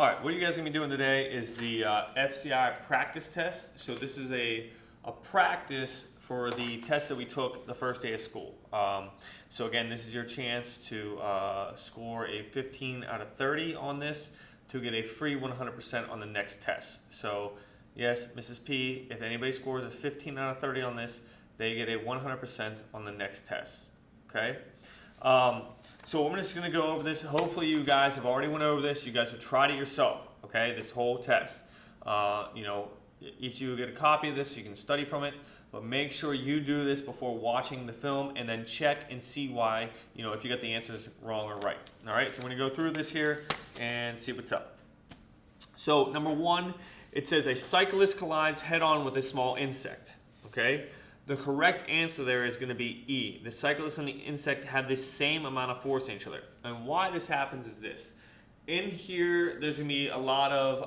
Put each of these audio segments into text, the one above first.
All right, what you guys are going to be doing today is the FCI practice test. So this is a practice for the test that we took the first day of school. So again, this is your chance to score a 15 out of 30 on this to get a free 100% on the next test. So yes, Mrs. P, if anybody scores a 15 out of 30 on this, they get a 100% on the next test, okay? So I'm just going to go over this. Hopefully you guys have already went over this. You guys have tried it yourself, okay, this whole test. Each of you get a copy of this so you can study from it, but make sure you do this before watching the film and then check and see why, if you got the answers wrong or right. All right, so I'm going to go through this here and see what's up. So number one, it says a cyclist collides head-on with a small insect, okay? The correct answer there is going to be E. The cyclist and the insect have the same amount of force in each other. And why this happens is this. In here, there's going to be a lot of,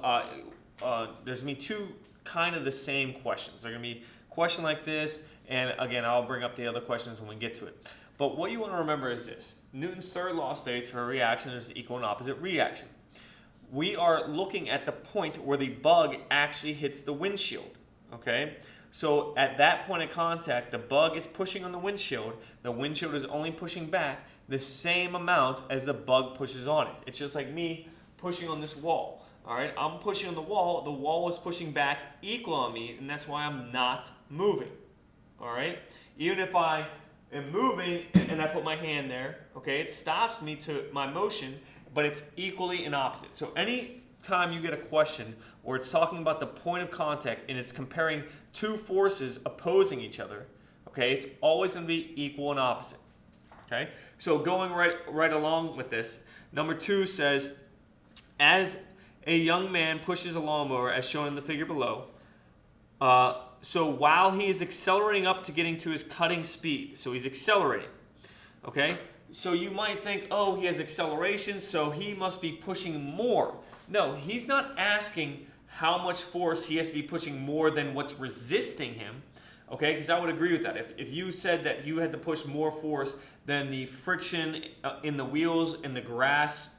there's going to be two kind of the same questions. They're going to be a question like this, and again, I'll bring up the other questions when we get to it. But what you want to remember is this. Newton's third law states for a reaction is equal and opposite reaction. We are looking at the point where the bug actually hits the windshield, okay? So at that point of contact, the bug is pushing on the windshield is only pushing back the same amount as the bug pushes on it. It's just like me pushing on this wall, all right? I'm pushing on the wall is pushing back equal on me, and that's why I'm not moving, all right? Even if I am moving and I put my hand there, okay, it stops me to my motion, but it's equally and opposite. So any time you get a question where it's talking about the point of contact and it's comparing two forces opposing each other, okay, it's always going to be equal and opposite. Okay, so going right along with this, number two says, as a young man pushes a lawnmower as shown in the figure below, so while he is accelerating up to getting to his cutting speed, so he's accelerating, okay, so you might think, oh, he has acceleration, so he must be pushing more. No, he's not asking how much force he has to be pushing more than what's resisting him, okay? Because I would agree with that. If you said that you had to push more force than the friction in the wheels in the grass,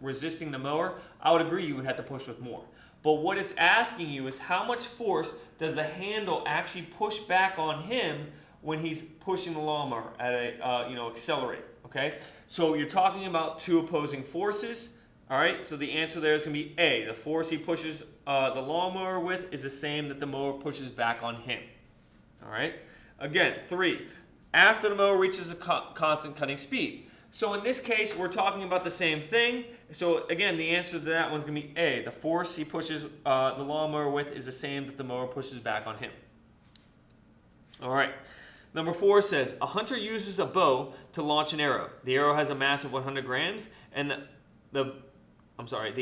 resisting the mower, I would agree you would have to push with more. But what it's asking you is how much force does the handle actually push back on him when he's pushing the lawnmower at a, accelerate, okay? So you're talking about two opposing forces. All right, so the answer there is going to be A. The force he pushes the lawnmower with is the same that the mower pushes back on him. All right, again, 3. After the mower reaches a constant cutting speed. So in this case, we're talking about the same thing. So again, the answer to that one's going to be A. The force he pushes the lawnmower with is the same that the mower pushes back on him. All right. Number 4 says, a hunter uses a bow to launch an arrow. The arrow has a mass of 100 grams, and the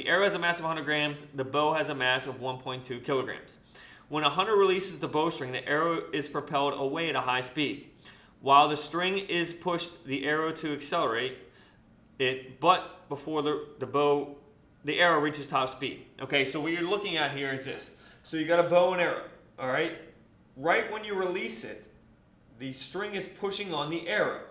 arrow has a mass of 100 grams, the bow has a mass of 1.2 kilograms. When a hunter releases the bowstring, the arrow is propelled away at a high speed. While the string is pushed the arrow to accelerate it, but before the arrow reaches top speed. Okay, so what you're looking at here is this. So you got a bow and arrow, all right? Right when you release it, the string is pushing on the arrow,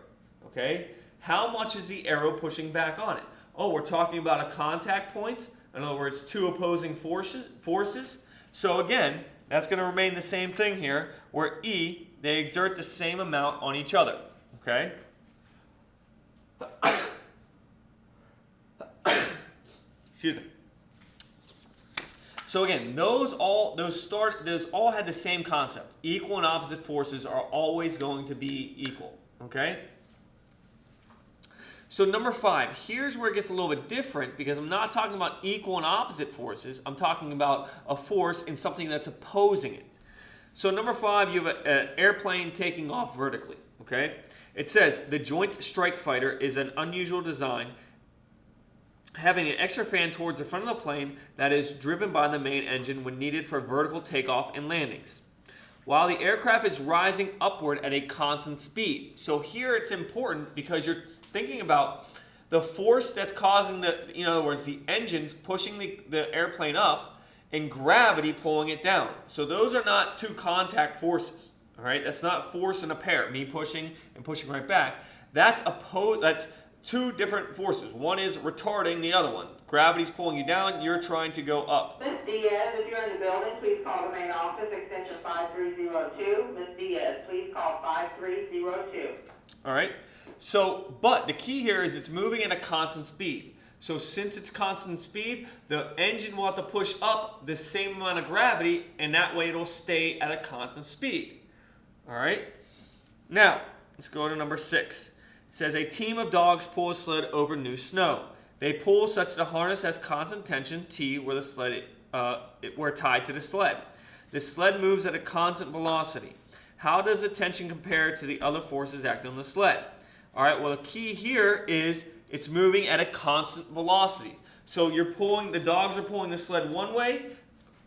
okay? How much is the arrow pushing back on it? Oh, we're talking about a contact point. In other words, two opposing forces. So again, that's going to remain the same thing here, where E, they exert the same amount on each other. Okay? Excuse me. So again, those all had the same concept. Equal and opposite forces are always going to be equal. Okay? So number 5, here's where it gets a little bit different because I'm not talking about equal and opposite forces. I'm talking about a force in something that's opposing it. So number 5, you have an airplane taking off vertically, okay? It says, the Joint Strike Fighter is an unusual design having an extra fan towards the front of the plane that is driven by the main engine when needed for vertical takeoff and landings, while the aircraft is rising upward at a constant speed. So here it's important because you're thinking about the force that's causing in other words, the engines pushing the airplane up and gravity pulling it down. So those are not two contact forces, all right? That's not force in a pair, me pushing and pushing right back. That's two different forces. One is retarding the other one. Gravity's pulling you down, you're trying to go up. Ms. Diaz, if you're in the building, please call the main office, extension 5302. Ms. Diaz, please call 5302. All right. So, but the key here is it's moving at a constant speed. So since it's constant speed, the engine will have to push up the same amount of gravity, and that way it'll stay at a constant speed. All right. Now, let's go to number 6. It says a team of dogs pull a sled over new snow. They pull such that the harness has constant tension, T, where the sled where tied to the sled. The sled moves at a constant velocity. How does the tension compare to the other forces acting on the sled? All right, well, the key here is it's moving at a constant velocity. So you're pulling, the dogs are pulling the sled one way,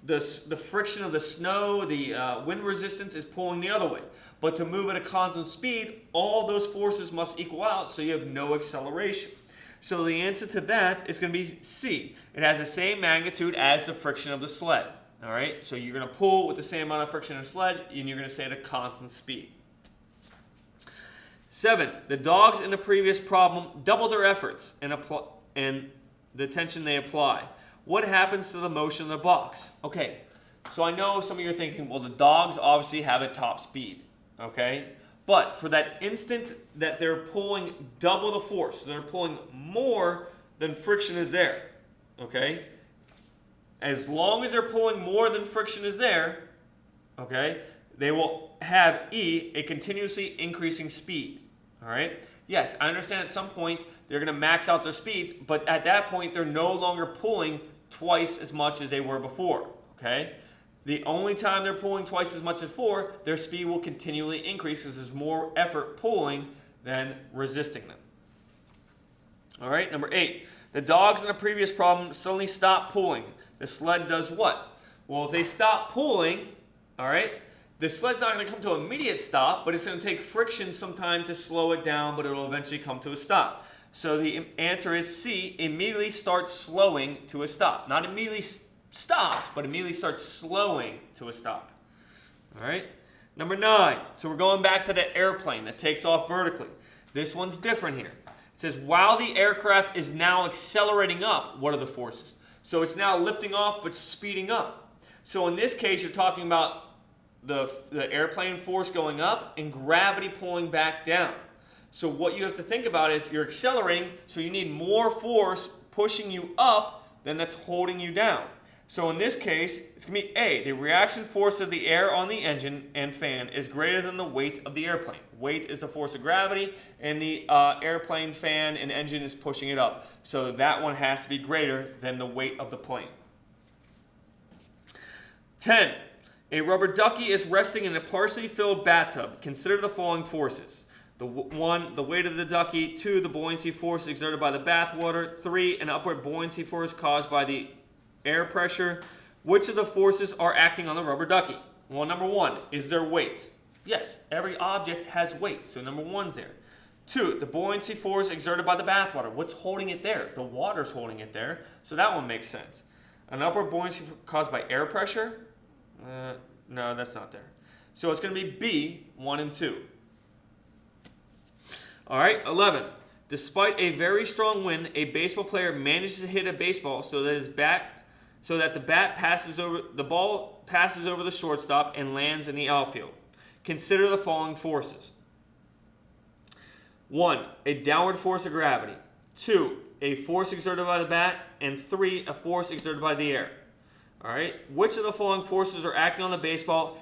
the friction of the snow, the wind resistance is pulling the other way. But to move at a constant speed, all those forces must equal out, so you have no acceleration. So the answer to that is going to be C. It has the same magnitude as the friction of the sled. All right, so you're going to pull with the same amount of friction of the sled, and you're going to stay at a constant speed. 7. The dogs in the previous problem double their efforts and the tension they apply. What happens to the motion of the box? Okay, so I know some of you are thinking, well, the dogs obviously have a top speed, okay? But for that instant that they're pulling double the force, so they're pulling more than friction is there, okay? As long as they're pulling more than friction is there, okay, they will have E, a continuously increasing speed, all right? Yes, I understand at some point they're going to max out their speed, but at that point they're no longer pulling twice as much as they were before, okay? The only time they're pulling twice as much as before, their speed will continually increase because there's more effort pulling than resisting them. All right, number 8. The dogs in the previous problem suddenly stop pulling. The sled does what? Well, if they stop pulling, all right, the sled's not going to come to an immediate stop, but it's going to take friction some time to slow it down, but it'll eventually come to a stop. So the answer is C, immediately starts slowing to a stop. Not immediately stops, but immediately starts slowing to a stop. All right? Number 9. So we're going back to the airplane that takes off vertically. This one's different here. It says, while the aircraft is now accelerating up, what are the forces? So it's now lifting off, but speeding up. So in this case, you're talking about the airplane force going up and gravity pulling back down. So what you have to think about is you're accelerating, so you need more force pushing you up than that's holding you down. So in this case, it's going to be A. The reaction force of the air on the engine and fan is greater than the weight of the airplane. Weight is the force of gravity, and the airplane fan and engine is pushing it up. So that one has to be greater than the weight of the plane. 10. A rubber ducky is resting in a partially filled bathtub. Consider the following forces. 1, the weight of the ducky. 2, the buoyancy force exerted by the bath water. 3, an upward buoyancy force caused by the air pressure. Which of the forces are acting on the rubber ducky? Well, number 1, is there weight? Yes, every object has weight, so number 1's there. 2, the buoyancy force exerted by the bathwater. What's holding it there? The water's holding it there, so that one makes sense. An upward buoyancy caused by air pressure? No, that's not there. So it's going to be B, 1 and 2. All right, 11. Despite a very strong wind, a baseball player manages to hit a baseball so that the ball passes over the shortstop and lands in the outfield. Consider the following forces. 1, a downward force of gravity. 2, a force exerted by the bat. And 3, a force exerted by the air. All right, which of the following forces are acting on the baseball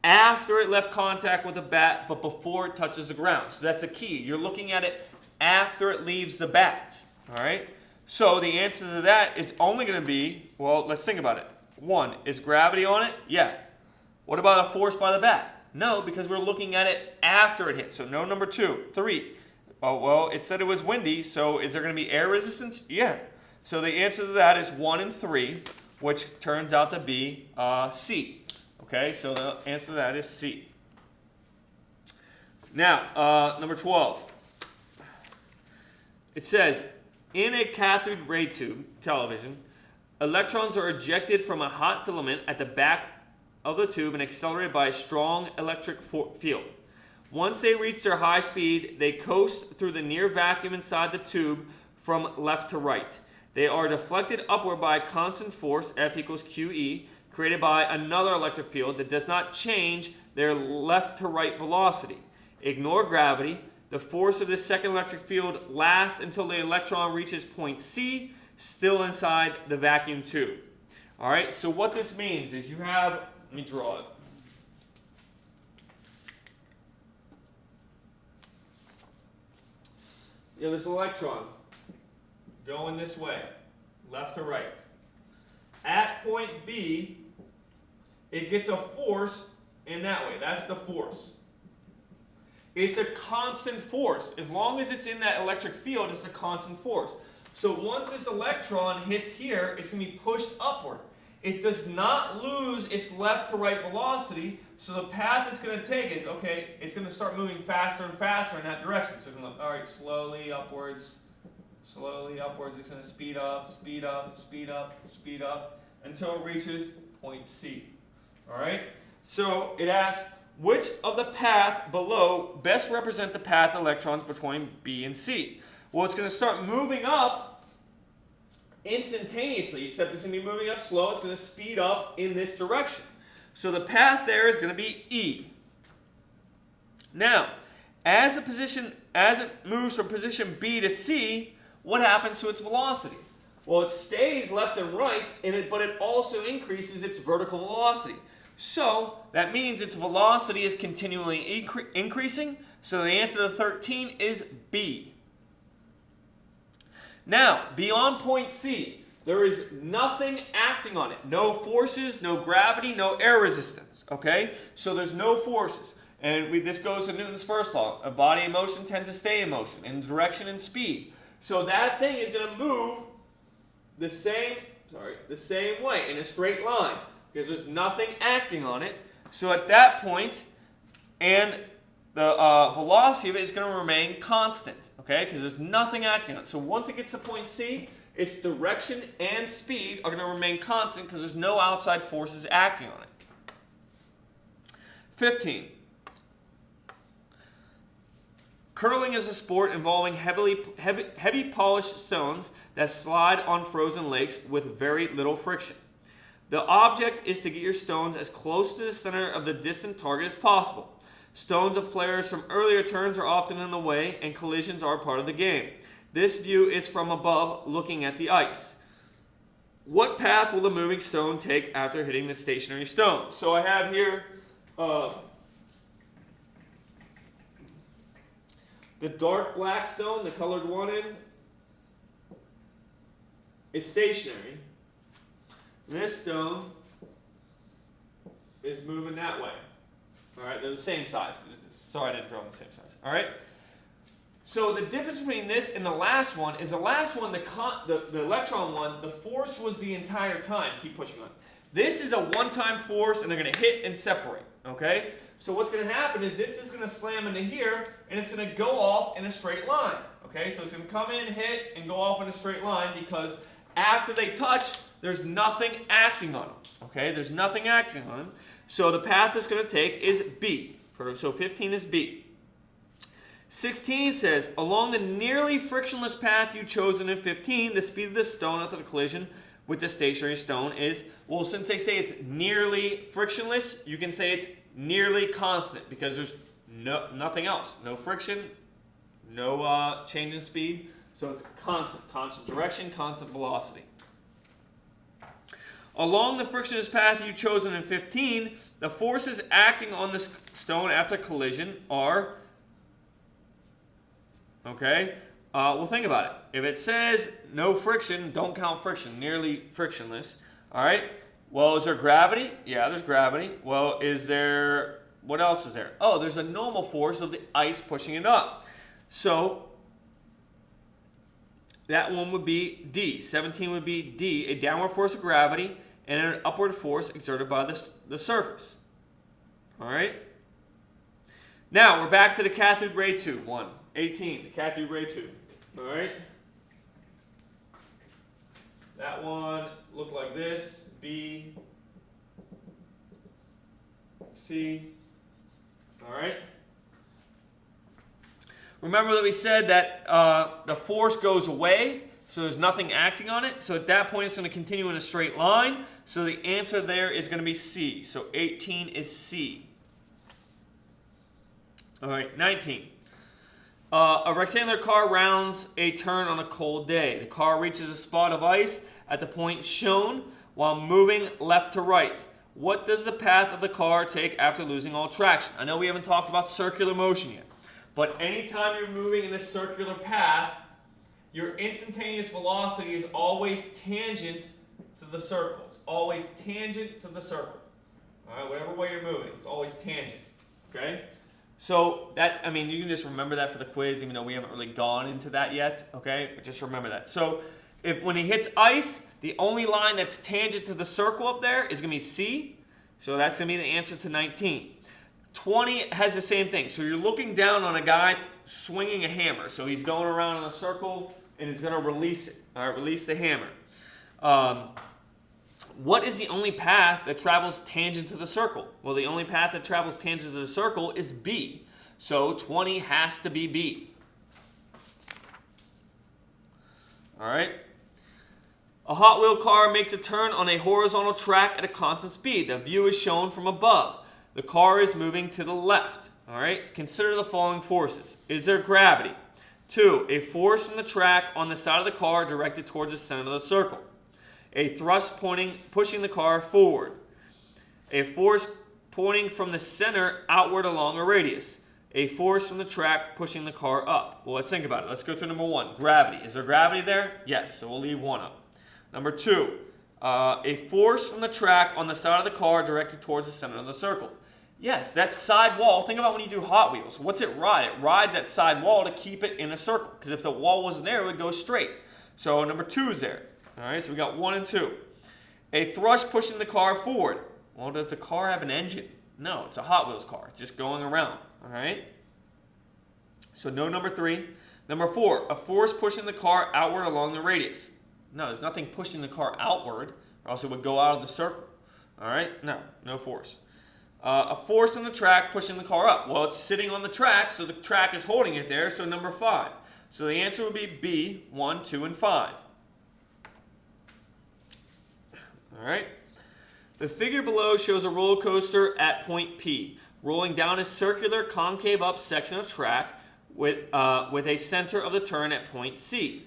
after it left contact with the bat but before it touches the ground? So that's a key. You're looking at it after it leaves the bat. All right, so the answer to that is only going to be, well, let's think about it. 1, is gravity on it? Yeah. What about a force by the bat? No, because we're looking at it after it hit. So no number 2. 3. Oh, well, it said it was windy, so is there going to be air resistance? Yeah. So the answer to that is 1 and 3, which turns out to be C. Okay, so the answer to that is C. Now, number 12. It says, in a cathode ray tube, television, electrons are ejected from a hot filament at the back of the tube and accelerated by a strong electric field. Once they reach their high speed, they coast through the near vacuum inside the tube from left to right. They are deflected upward by a constant force, F equals QE, created by another electric field that does not change their left to right velocity. Ignore gravity. The force of this second electric field lasts until the electron reaches point C, still inside the vacuum tube. All right, so what this means is you have, let me draw it. You have this electron going this way, left to right. At point B, it gets a force in that way. That's the force. It's a constant force. As long as it's in that electric field, it's a constant force. So once this electron hits here, it's going to be pushed upward. It does not lose its left to right velocity, so the path it's going to take is, okay, it's going to start moving faster and faster in that direction. So it's going to look, all right, slowly upwards, it's going to speed up, speed up, speed up, speed up, until it reaches point C. All right? So it asks, which of the path below best represent the path of electrons between B and C? Well, it's going to start moving up instantaneously, except it's going to be moving up slow. It's going to speed up in this direction. So the path there is going to be E. Now, as it moves from position B to C, what happens to its velocity? Well, it stays left and right, but it also increases its vertical velocity. So that means its velocity is continually increasing. So the answer to 13 is B. Now, beyond point C, there is nothing acting on it. No forces, no gravity, no air resistance. Okay? So there's no forces. And this goes to Newton's first law. A body in motion tends to stay in motion in direction and speed. So that thing is going to move the same way in a straight line because there's nothing acting on it. So at that point, and the velocity of it is going to remain constant, okay? Because there's nothing acting on it. So once it gets to point C, its direction and speed are going to remain constant because there's no outside forces acting on it. 15. Curling is a sport involving heavy polished stones that slide on frozen lakes with very little friction. The object is to get your stones as close to the center of the distant target as possible. Stones of players from earlier turns are often in the way, and collisions are part of the game. This view is from above, looking at the ice. What path will the moving stone take after hitting the stationary stone? So I have here the dark black stone, the colored one in, is stationary. This stone is moving that way. All right, they're the same size. Sorry, I didn't draw them the same size. All right. So the difference between this and the last one is the last one, the electron one, the force was the entire time. Keep pushing on. This is a one-time force, and they're going to hit and separate. Okay. So what's going to happen is this is going to slam into here, and it's going to go off in a straight line. Okay. So it's going to come in, hit, and go off in a straight line because after they touch, there's nothing acting on them. Okay. There's nothing acting on them. So the path it's going to take is B. So 15 is B. 16 says, along the nearly frictionless path you've chosen in 15, the speed of the stone after the collision with the stationary stone is, well, since they say it's nearly frictionless, you can say it's nearly constant because there's nothing else. No friction, no change in speed. So it's constant direction, constant velocity. Along the frictionless path you've chosen in 15, the forces acting on the stone after collision are, okay, well, think about it. If it says no friction, don't count friction, nearly frictionless, all right? Well, is there gravity? Yeah, there's gravity. Well, what else is there? Oh, there's a normal force of the ice pushing it up. So that one would be D. 17 would be D, a downward force of gravity and an upward force exerted by the surface. All right? Now, we're back to the cathode ray tube one. 18, the cathode ray tube. All right? That one looked like this. B, C. All right? Remember that we said that the force goes away, so there's nothing acting on it. So at that point, it's going to continue in a straight line. So the answer there is going to be C. So 18 is C. All right, 19. A rectangular car rounds a turn on a cold day. The car reaches a spot of ice at the point shown while moving left to right. What does the path of the car take after losing all traction? I know we haven't talked about circular motion yet, but anytime you're moving in this circular path, your instantaneous velocity is always tangent to the circle. It's always tangent to the circle. All right, whatever way you're moving, it's always tangent. Okay? So that, I mean, you can just remember that for the quiz, even though we haven't really gone into that yet. Okay? But just remember that. So when he hits ice, the only line that's tangent to the circle up there is going to be C. So that's going to be the answer to 19. 20 has the same thing. So you're looking down on a guy swinging a hammer. So he's going around in a circle and he's going to release it. All right, release the hammer. What is the only path that travels tangent to the circle? Well, the only path that travels tangent to the circle is B. So 20 has to be B. All right. A Hot Wheel car makes a turn on a horizontal track at a constant speed. The view is shown from above. The car is moving to the left. All right. Consider the following forces. Is there gravity? 2. A force from the track on the side of the car directed towards the center of the circle. A thrust pushing the car forward. A force pointing from the center outward along a radius. A force from the track pushing the car up. Well, let's think about it. Let's go through number 1. Gravity. Is there gravity there? Yes, so we'll leave 1 up. Number 2. A force from the track on the side of the car directed towards the center of the circle. Yes, that side wall. Think about when you do Hot Wheels. What's it ride? It rides that side wall to keep it in a circle. Because if the wall wasn't there, it would go straight. So number 2 is there. All right, so we got 1 and 2. A thrust pushing the car forward. Well, does the car have an engine? No, it's a Hot Wheels car. It's just going around. All right? So no number 3. Number 4, a force pushing the car outward along the radius. No, there's nothing pushing the car outward, or else it would go out of the circle. All right? No, no force. A force on the track pushing the car up. Well, it's sitting on the track, so the track is holding it there, so number 5. So the answer would be B, 1, 2, and 5. All right. The figure below shows a roller coaster at point P, rolling down a circular concave up section of track with a center of the turn at point C.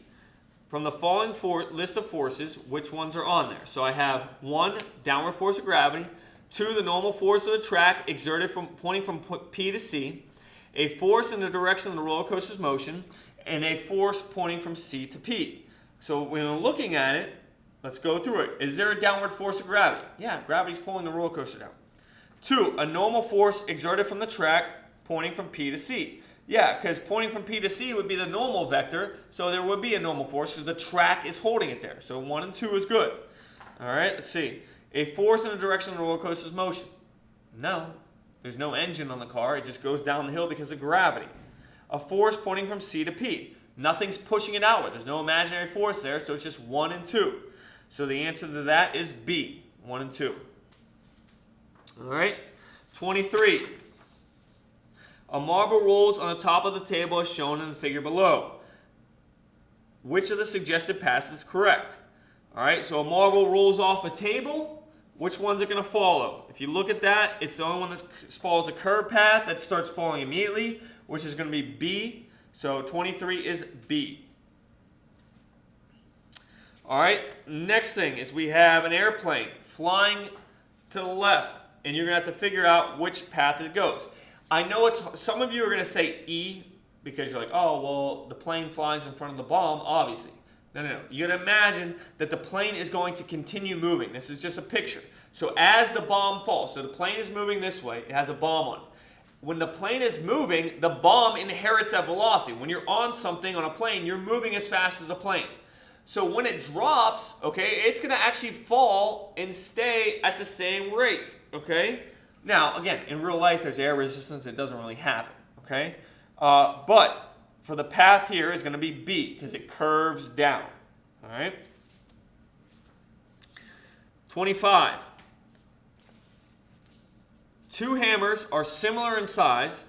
From the following list of forces, which ones are on there? So I have 1, downward force of gravity, 2, the normal force of the track exerted from pointing from P to C, a force in the direction of the roller coaster's motion, and a force pointing from C to P. So when we're looking at it, let's go through it. Is there a downward force of gravity? Yeah, gravity's pulling the roller coaster down. 2, a normal force exerted from the track pointing from P to C. Yeah, because pointing from P to C would be the normal vector, so there would be a normal force because the track is holding it there. So 1 and 2 is good. All right, let's see. A force in the direction of the roller coaster's motion. No, there's no engine on the car. It just goes down the hill because of gravity. A force pointing from C to P. Nothing's pushing it outward. There's no imaginary force there, so it's just 1 and 2. So the answer to that is B, 1 and 2. All right, 23. A marble rolls on the top of the table as shown in the figure below. Which of the suggested paths is correct? All right, so a marble rolls off a table. Which one's it going to follow? If you look at that, it's the only one that follows a curved path that starts falling immediately, which is going to be B. So 23 is B. All right, next thing is we have an airplane flying to the left, and you're going to have to figure out which path it goes. I know some of you are going to say E because you're like, oh, well, the plane flies in front of the bomb, obviously. No. You got to imagine that the plane is going to continue moving. This is just a picture. So as the bomb falls, so the plane is moving this way, it has a bomb on it. When the plane is moving, the bomb inherits that velocity. When you're on something on a plane, you're moving as fast as a plane. So when it drops, okay, it's going to actually fall and stay at the same rate, okay? Now, again, in real life, there's air resistance. It doesn't really happen, okay? But for the path here is going to be B because it curves down, all right? 25. 2 hammers are similar in size,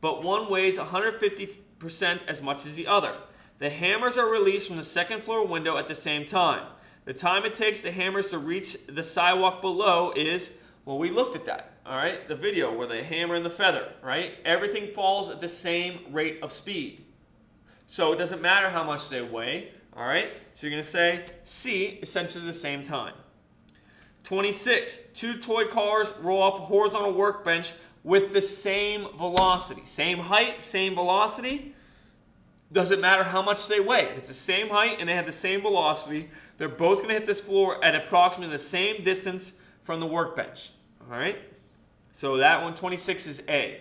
but one weighs 150% as much as the other. The hammers are released from the second floor window at the same time. The time it takes the hammers to reach the sidewalk below is, well, we looked at that, all right? The video where they hammer and the feather, right? Everything falls at the same rate of speed. So it doesn't matter how much they weigh, all right? So you're going to say C, essentially the same time. 26, 2 toy cars roll off a horizontal workbench with the same velocity. Same height, same velocity. Doesn't matter how much they weigh. If it's the same height and they have the same velocity, they're both going to hit this floor at approximately the same distance from the workbench. All right? So that one, 26, is A.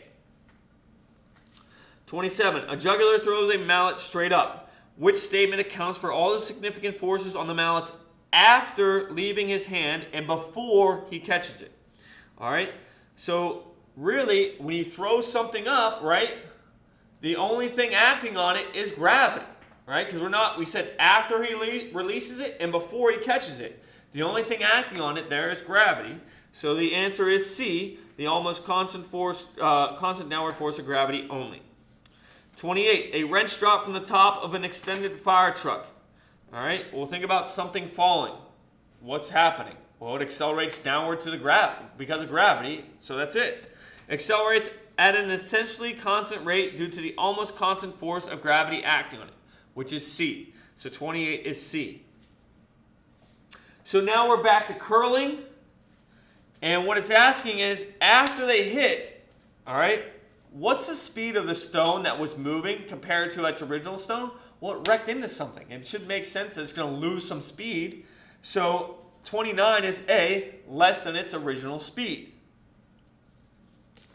27, a juggler throws a mallet straight up. Which statement accounts for all the significant forces on the mallet's after leaving his hand and before he catches it? All right? So really, when you throw something up, right, the only thing acting on it is gravity, right? Because we said after he releases it and before he catches it. The only thing acting on it there is gravity. So the answer is C, the almost constant downward force of gravity only. 28, a wrench dropped from the top of an extended fire truck. All right, well, think about something falling. What's happening? Well, it accelerates downward to because of gravity, so that's it. Accelerates at an essentially constant rate due to the almost constant force of gravity acting on it, which is C. So 28 is C. So now we're back to curling, and what it's asking is, after they hit, all right, what's the speed of the stone that was moving compared to its original stone? Well, it wrecked into something. It should make sense that it's going to lose some speed. So 29 is A, less than its original speed.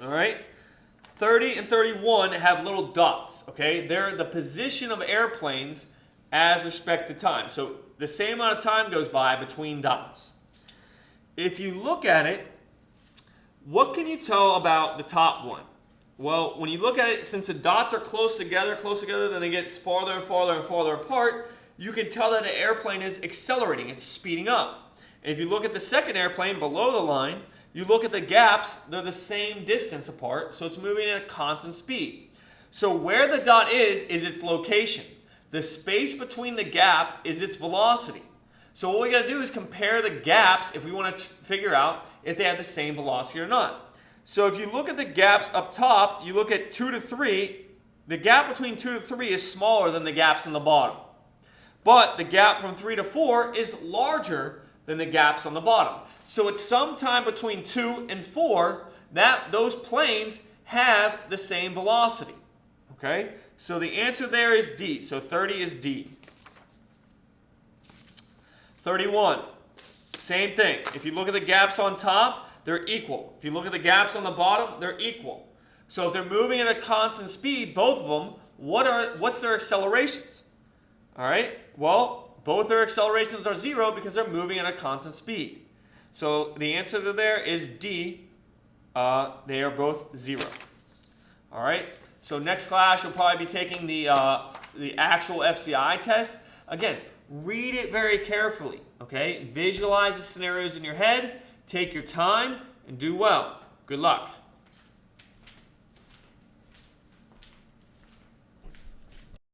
All right? 30 and 31 have little dots, okay? They're the position of airplanes as respect to time. So the same amount of time goes by between dots. If you look at it, what can you tell about the top one? Well, when you look at it, since the dots are close together, then they get farther and farther and farther apart, you can tell that the airplane is accelerating, it's speeding up. And if you look at the second airplane below the line, you look at the gaps, they're the same distance apart, so it's moving at a constant speed. So where the dot is its location. The space between the gap is its velocity. So what we got to do is compare the gaps if we want to figure out if they have the same velocity or not. So if you look at the gaps up top, you look at 2 to 3, the gap between 2 to 3 is smaller than the gaps in the bottom. But the gap from 3 to 4 is larger than the gaps on the bottom. So it's sometime between 2 and 4 that those planes have the same velocity. Okay? So the answer there is D. So 30 is D. 31. Same thing. If you look at the gaps on top, they're equal. If you look at the gaps on the bottom, they're equal. So if they're moving at a constant speed, both of them, what's their accelerations? All right? Well, both their accelerations are 0 because they're moving at a constant speed. So the answer to there is D. They are both 0. All right? So next class, you'll probably be taking the actual FCI test. Again, read it very carefully. Okay? Visualize the scenarios in your head. Take your time and do well. Good luck.